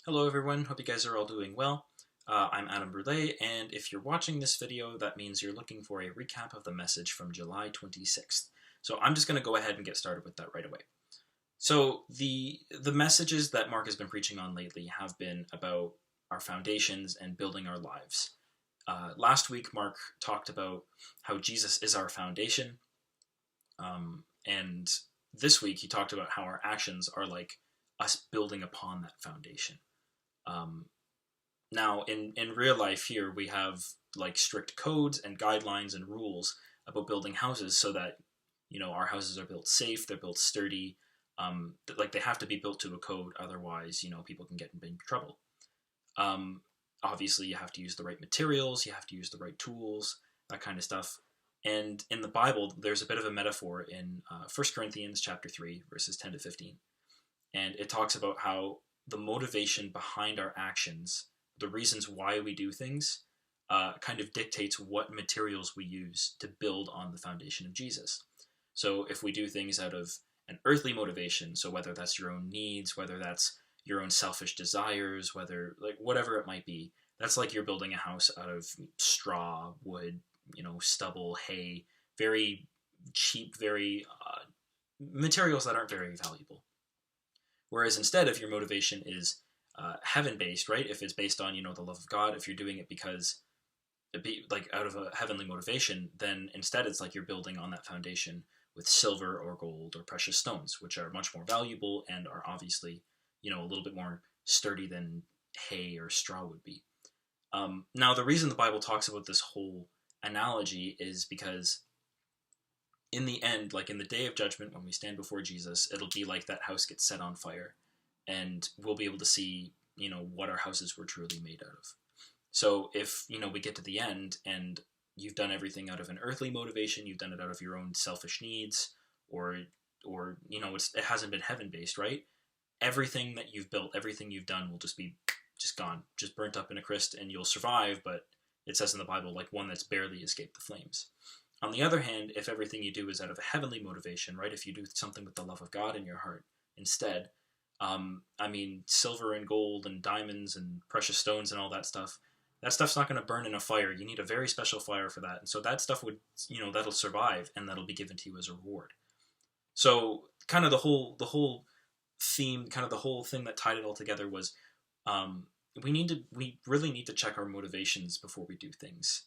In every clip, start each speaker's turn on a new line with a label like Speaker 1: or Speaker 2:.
Speaker 1: Hello everyone, hope you guys are all doing well. I'm Adam Brule, and if you're watching this video, that means you're looking for a recap of the message from July 26th. So I'm just going to go ahead and get started with that right away. So the messages that Mark has been preaching on lately have been about our foundations and building our lives. Last week, Mark talked about how Jesus is our foundation, and this week he talked about how our actions are like us building upon that foundation. Um, Now, in real life here, we have like strict codes and guidelines and rules about building houses so that, our houses are built safe, they're built sturdy, like they have to be built to a code, otherwise, people can get in big trouble. Um, Obviously, you have to use the right materials, you have to use the right tools, that kind of stuff. And in the Bible, there's a bit of a metaphor in 1 Corinthians chapter 3, verses 10 to 15. And it talks about how the motivation behind our actions, the reasons why we do things, kind of dictates what materials we use to build on the foundation of Jesus. So if we do things out of an earthly motivation, so whether that's your own needs, whether that's your own selfish desires, whether like whatever it might be, that's like you're building a house out of straw, wood, stubble, hay, very cheap, very materials that aren't very valuable. Whereas instead, if your motivation is heaven-based, right? If it's based on the love of God, if you're doing it because like out of a heavenly motivation, then instead it's like you're building on that foundation with silver or gold or precious stones, which are much more valuable and are obviously a little bit more sturdy than hay or straw would be. Now, the reason the Bible talks about this whole analogy is because in the end, like in the day of judgment, when we stand before Jesus, it'll be like that house gets set on fire, and we'll be able to see, what our houses were truly made out of. So if, we get to the end and you've done everything out of an earthly motivation, you've done it out of your own selfish needs, or it hasn't been heaven based, right? Everything that you've built, everything you've done will just be just gone, just burnt up in a crust, and you'll survive. But it says in the Bible, like one that's barely escaped the flames. On the other hand, if everything you do is out of a heavenly motivation, right? If you do something with the love of God in your heart instead, silver and gold and diamonds and precious stones and all that stuff's not going to burn in a fire. You need a very special fire for that. And so that stuff would, that'll survive, and that'll be given to you as a reward. So kind of the whole theme, kind of the whole thing that tied it all together was, we really need to check our motivations before we do things.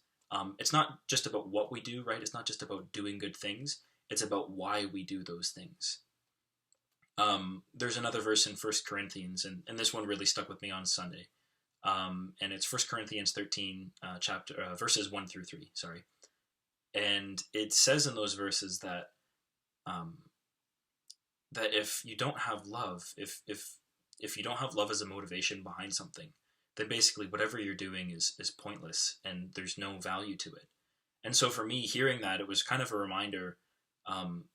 Speaker 1: It's not just about what we do, right? It's not just about doing good things. It's about why we do those things. There's another verse in 1 Corinthians, and this one really stuck with me on Sunday. And it's 1 Corinthians 13, verses 1 through 3, sorry. And it says in those verses that that if you don't have love, if you don't have love as a motivation behind something, then basically whatever you're doing is pointless, and there's no value to it. And so for me, hearing that, it was kind of a reminder,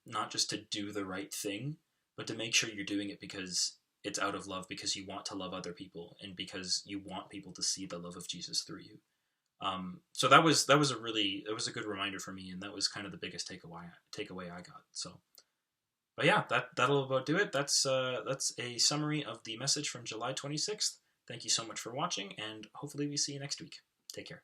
Speaker 1: not just to do the right thing, but to make sure you're doing it because it's out of love, because you want to love other people, and because you want people to see the love of Jesus through you. So that was a good reminder for me, and that was kind of the biggest takeaway I got. So, but yeah, that'll about do it. That's a summary of the message from July 26th. Thank you so much for watching, and hopefully we see you next week. Take care.